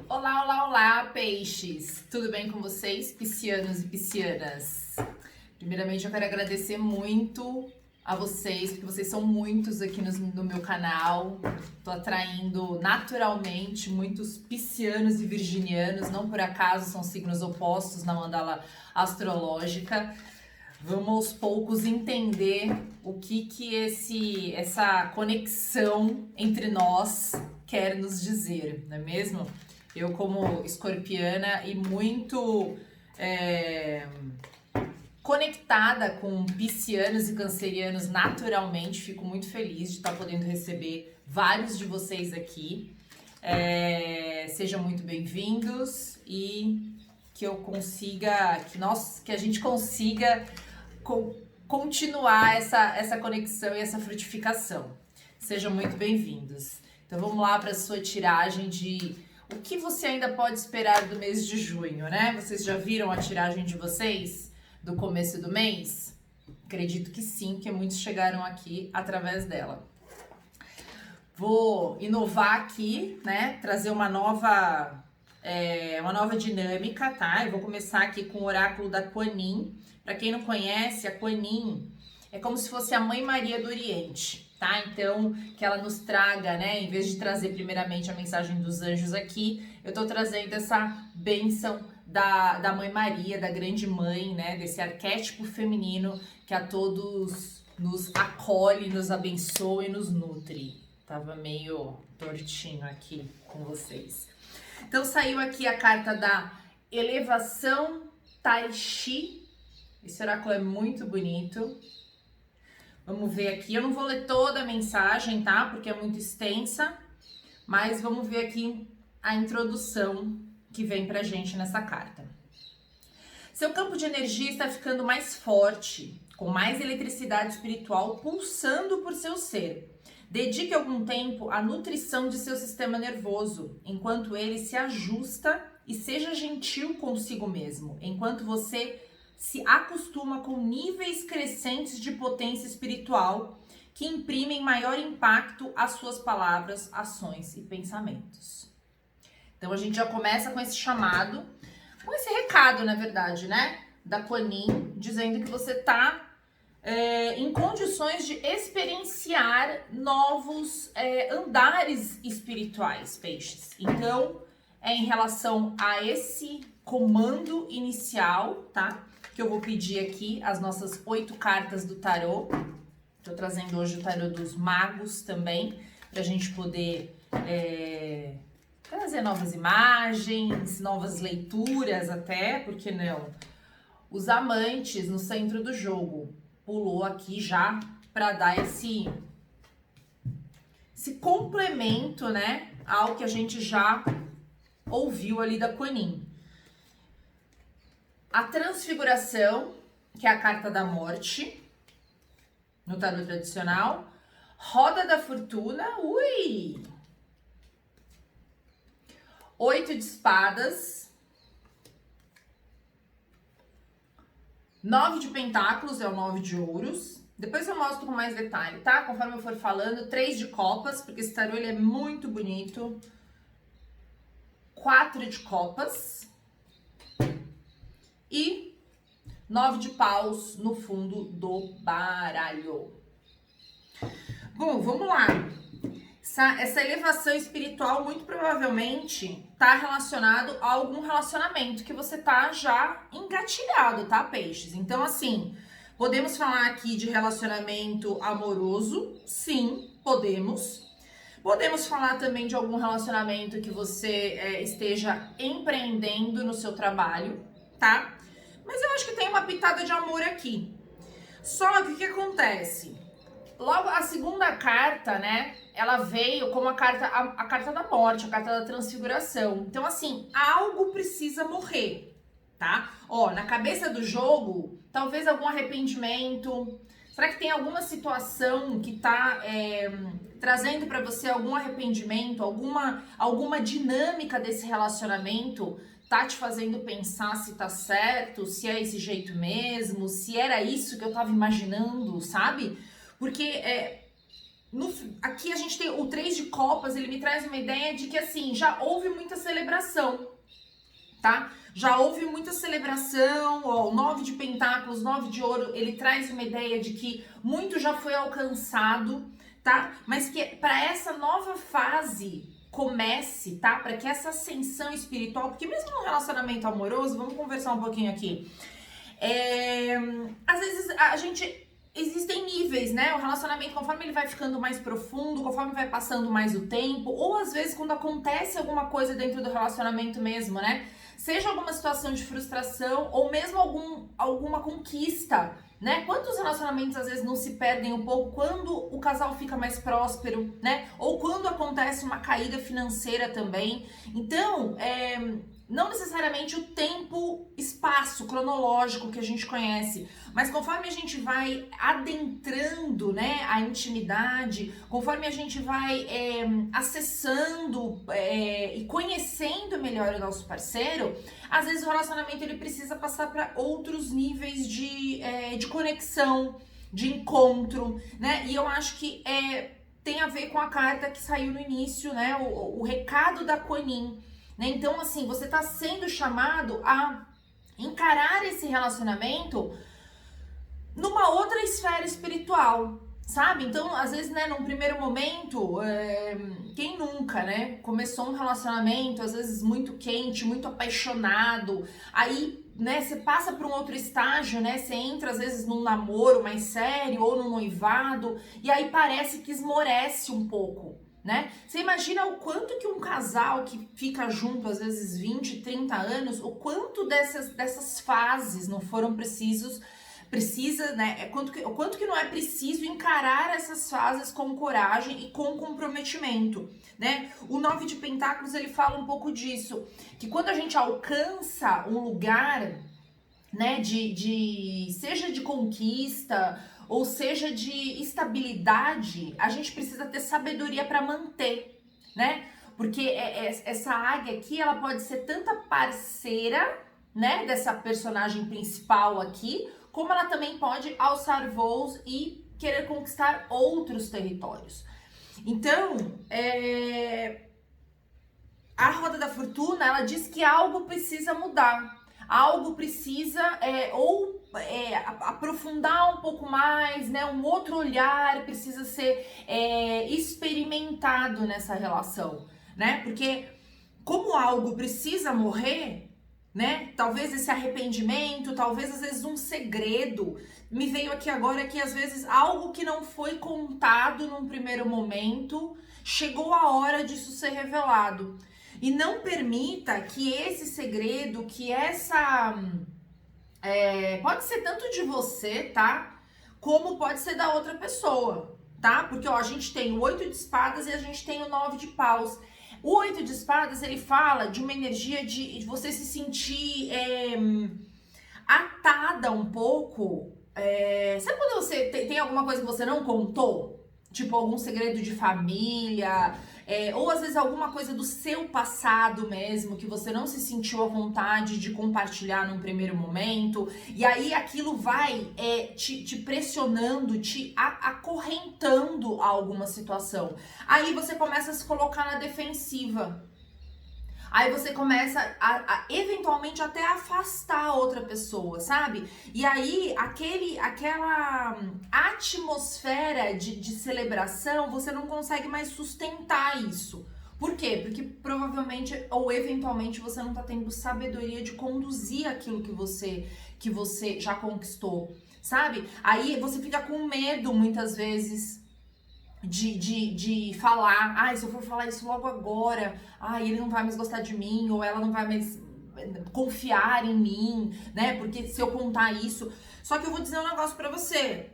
Olá, olá, olá, peixes! Tudo bem com vocês, piscianos e piscianas? Primeiramente, eu quero agradecer muito a vocês, porque vocês são muitos aqui no meu canal. Tô atraindo naturalmente muitos piscianos e virginianos, não por acaso são signos opostos na mandala astrológica. Vamos aos poucos entender o que essa conexão entre nós quer nos dizer, não é mesmo? Eu, como escorpiana e muito conectada com piscianos e cancerianos naturalmente, fico muito feliz de estar podendo receber vários de vocês aqui. Sejam muito bem-vindos e que eu consiga, que a gente consiga continuar essa conexão e essa frutificação. Sejam muito bem-vindos. Então vamos lá para a sua tiragem de o que você ainda pode esperar do mês de junho, né? Vocês já viram a tiragem de vocês do começo do mês? Acredito que sim, porque muitos chegaram aqui através dela. Vou inovar aqui, né? Trazer uma nova dinâmica, tá? Eu vou começar aqui com o oráculo da Kuan Yin. Para quem não conhece, a Kuan Yin é como se fosse a Mãe Maria do Oriente, tá? Então, que ela nos traga, né? Em vez de trazer primeiramente a mensagem dos anjos aqui, eu tô trazendo essa bênção da Mãe Maria, da Grande Mãe, né? Desse arquétipo feminino que a todos nos acolhe, nos abençoa e nos nutre. Tava meio tortinho aqui com vocês. Então, saiu aqui a carta da Elevação Tai Chi. Esse oráculo é muito bonito. Vamos ver aqui. Eu não vou ler toda a mensagem, tá? Porque é muito extensa. Mas vamos ver aqui a introdução que vem pra gente nessa carta. Seu campo de energia está ficando mais forte, com mais eletricidade espiritual pulsando por seu ser. Dedique algum tempo à nutrição de seu sistema nervoso, enquanto ele se ajusta, e seja gentil consigo mesmo, enquanto você se acostuma com níveis crescentes de potência espiritual que imprimem maior impacto às suas palavras, ações e pensamentos. Então a gente já começa com esse chamado, com esse recado, na verdade, né? Da Kuan Yin, dizendo que você tá em condições de experienciar novos andares espirituais, peixes. Então, é em relação a esse comando inicial, tá? Que eu vou pedir aqui as nossas 8 cartas do tarô. Tô trazendo hoje o tarô dos magos também, pra gente poder trazer novas imagens, novas leituras até, por que não? Os amantes no centro do jogo. Pulou aqui já para dar esse complemento, né, ao que a gente já ouviu ali da Kuan Yin. A transfiguração, que é a carta da morte, no tarô tradicional. Roda da fortuna, ui! 8 de espadas. 9 de pentáculos é o 9 de ouros. Depois eu mostro com mais detalhe, tá? Conforme eu for falando. 3 de copas, porque esse tarô ele é muito bonito. 4 de copas. E 9 de paus no fundo do baralho. Bom, vamos lá. Essa elevação espiritual muito provavelmente tá relacionado a algum relacionamento que você tá já engatilhado, tá, peixes? Então, assim, podemos falar aqui de relacionamento amoroso? Sim, podemos. Podemos falar também de algum relacionamento que você esteja empreendendo no seu trabalho, tá? Mas eu acho que tem uma pitada de amor aqui. Só que o que acontece? Logo, a segunda carta, né, ela veio como a carta da morte, a carta da transfiguração. Então, assim, algo precisa morrer, tá? Ó, na cabeça do jogo, talvez algum arrependimento. Será que tem alguma situação que tá trazendo pra você algum arrependimento, alguma dinâmica desse relacionamento tá te fazendo pensar se tá certo, se é esse jeito mesmo, se era isso que eu tava imaginando, sabe? Porque aqui a gente tem o 3 de copas, ele me traz uma ideia de que assim, já houve muita celebração, tá? Já houve muita celebração, ó, o 9 de pentáculos, 9 de ouro, ele traz uma ideia de que muito já foi alcançado, tá? Mas que para essa nova fase comece, tá? Para que essa ascensão espiritual, porque mesmo no relacionamento amoroso, vamos conversar um pouquinho aqui, às vezes a gente... Existem níveis, né? O relacionamento, conforme ele vai ficando mais profundo, conforme vai passando mais o tempo, ou às vezes quando acontece alguma coisa dentro do relacionamento mesmo, né? Seja alguma situação de frustração ou mesmo alguma conquista, né? Quantos relacionamentos às vezes não se perdem um pouco quando o casal fica mais próspero, né? Ou quando acontece uma caída financeira também. Então, não necessariamente o tempo, espaço cronológico que a gente conhece, mas conforme a gente vai adentrando, né, a intimidade, conforme a gente vai acessando e conhecendo melhor o nosso parceiro, às vezes o relacionamento ele precisa passar para outros níveis de conexão, de encontro, né? E eu acho que tem a ver com a carta que saiu no início, né? O recado da Kuan Yin. Né? Então, assim, você está sendo chamado a encarar esse relacionamento numa outra esfera espiritual, sabe? Então, às vezes, né, num primeiro momento, quem nunca, né, começou um relacionamento, às vezes muito quente, muito apaixonado, aí, né, você passa para um outro estágio, né, você entra às vezes num namoro mais sério ou num noivado, e aí parece que esmorece um pouco, né? Você imagina o quanto que um casal que fica junto, às vezes 20, 30 anos, o quanto dessas fases não foram precisa, né? O quanto que não é preciso encarar essas fases com coragem e com comprometimento, né? O 9 de Pentáculos, ele fala um pouco disso, que quando a gente alcança um lugar, né, seja de conquista, ou seja de estabilidade, a gente precisa ter sabedoria para manter, né? Porque essa águia aqui, ela pode ser tanta parceira, né, dessa personagem principal aqui, como ela também pode alçar voos e querer conquistar outros territórios. Então, a Roda da Fortuna, ela diz que algo precisa mudar. Algo precisa aprofundar um pouco mais, né? Um outro olhar precisa ser experimentado nessa relação, né? Porque como algo precisa morrer, né? Talvez esse arrependimento, talvez às vezes um segredo. Me veio aqui agora que às vezes algo que não foi contado num primeiro momento, chegou a hora disso ser revelado. E não permita que esse segredo, que essa... pode ser tanto de você, tá? Como pode ser da outra pessoa, tá? Porque, ó, a gente tem o 8 de espadas e a gente tem o 9 de paus. O 8 de espadas, ele fala de uma energia de você se sentir atada um pouco. Sabe quando você tem alguma coisa que você não contou? Tipo, algum segredo de família... ou às vezes alguma coisa do seu passado mesmo, que você não se sentiu à vontade de compartilhar num primeiro momento, e aí aquilo vai te pressionando, te acorrentando a alguma situação. Aí você começa a se colocar na defensiva. Aí você começa a eventualmente até afastar a outra pessoa, sabe? E aí aquela atmosfera de celebração, você não consegue mais sustentar isso. Por quê? Porque provavelmente ou eventualmente você não tá tendo sabedoria de conduzir aquilo que você já conquistou, sabe? Aí você fica com medo muitas vezes de falar, se eu for falar isso logo agora, ele não vai mais gostar de mim, ou ela não vai mais confiar em mim, né? Porque se eu contar isso... Só que eu vou dizer um negócio pra você.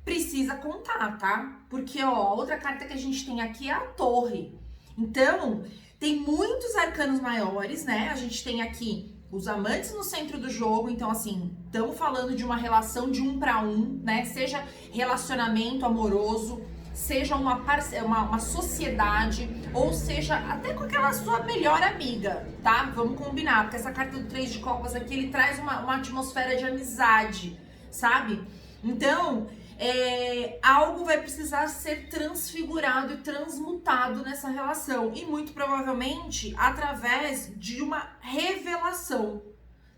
Precisa contar, tá? Porque, ó, a outra carta que a gente tem aqui é a Torre. Então, tem muitos arcanos maiores, né? A gente tem aqui os amantes no centro do jogo, então assim, estamos falando de uma relação de 1 para 1, né? Seja relacionamento amoroso, seja uma sociedade, ou seja até com aquela sua melhor amiga, tá? Vamos combinar, porque essa carta do 3 de copas aqui, ele traz uma atmosfera de amizade, sabe? Então, algo vai precisar ser transfigurado e transmutado nessa relação. E muito provavelmente através de uma revelação,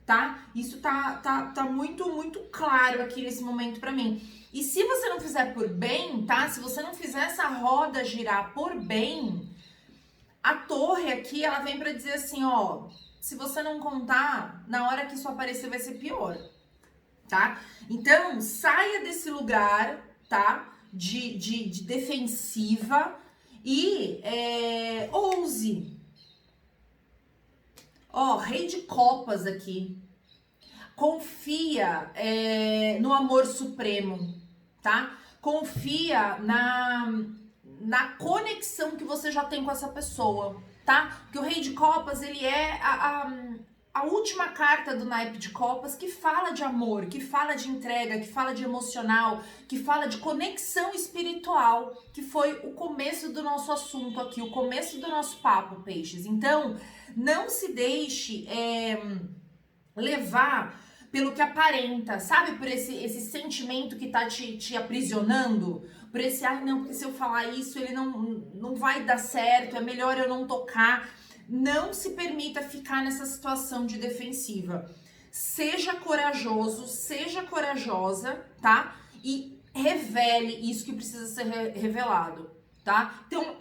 tá? Isso tá muito, muito claro aqui nesse momento pra mim. E se você não fizer por bem, tá? Se você não fizer essa roda girar por bem, a torre aqui, ela vem pra dizer assim, ó, se você não contar, na hora que isso aparecer vai ser pior, tá? Então, saia desse lugar, tá? De defensiva e ouse. Ó, Rei de Copas aqui. Confia no amor supremo, tá? Confia na conexão que você já tem com essa pessoa, tá? Porque o Rei de Copas, ele é a última carta do naipe de copas que fala de amor, que fala de entrega, que fala de emocional, que fala de conexão espiritual, que foi o começo do nosso assunto aqui, o começo do nosso papo, peixes. Então, não se deixe levar pelo que aparenta, sabe? Por esse sentimento que tá te aprisionando, por esse, não, porque se eu falar isso, ele não vai dar certo, é melhor eu não tocar. Não se permita ficar nessa situação de defensiva. Seja corajoso, seja corajosa, tá? E revele isso que precisa ser revelado, tá? Então,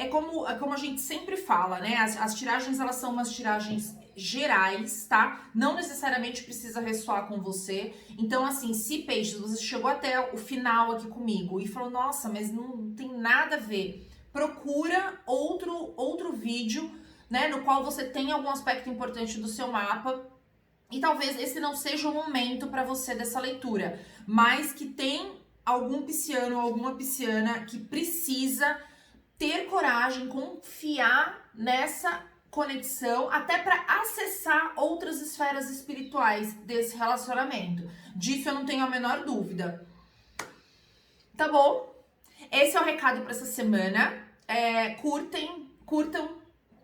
como a gente sempre fala, né? As tiragens, elas são umas tiragens gerais, tá? Não necessariamente precisa ressoar com você. Então, assim, se peixes, você chegou até o final aqui comigo e falou, nossa, mas não tem nada a ver, procura outro vídeo, né, no qual você tem algum aspecto importante do seu mapa e talvez esse não seja o momento para você dessa leitura, mas que tem algum pisciano ou alguma pisciana que precisa ter coragem, confiar nessa conexão, até para acessar outras esferas espirituais desse relacionamento. Disso eu não tenho a menor dúvida. Tá bom? Esse é o recado para essa semana. Curtam,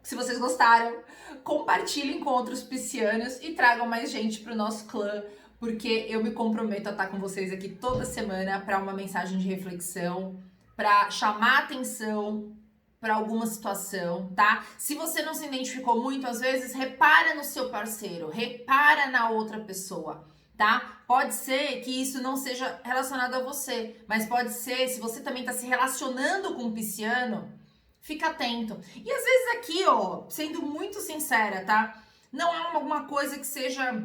se vocês gostaram. Compartilhem com outros piscianos e tragam mais gente para o nosso clã, porque eu me comprometo a estar com vocês aqui toda semana para uma mensagem de reflexão, para chamar atenção para alguma situação, tá? Se você não se identificou muito, às vezes, repara no seu parceiro, repara na outra pessoa, tá? Pode ser que isso não seja relacionado a você, mas pode ser, se você também tá se relacionando com um pisciano, fica atento. E às vezes aqui, ó, sendo muito sincera, tá? Não é alguma coisa que seja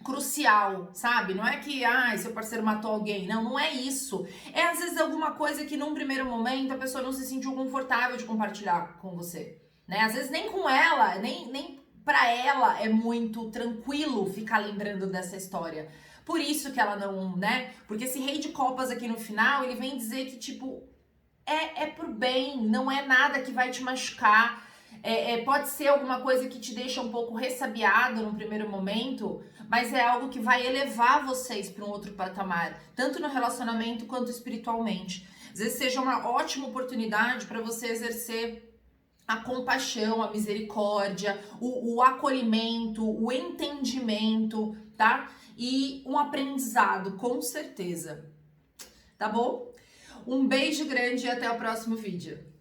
crucial, sabe? Não é que, seu parceiro matou alguém. Não é isso. É às vezes alguma coisa que num primeiro momento a pessoa não se sentiu confortável de compartilhar com você, né? Às vezes nem com ela, nem pra ela é muito tranquilo ficar lembrando dessa história. Por isso que ela não, né? Porque esse Rei de Copas aqui no final, ele vem dizer que, tipo, é por bem, não é nada que vai te machucar. Pode ser alguma coisa que te deixa um pouco ressabiado no primeiro momento, mas é algo que vai elevar vocês para um outro patamar, tanto no relacionamento quanto espiritualmente. Às vezes seja uma ótima oportunidade para você exercer a compaixão, a misericórdia, o acolhimento, o entendimento, tá? E um aprendizado, com certeza. Tá bom? Um beijo grande e até o próximo vídeo.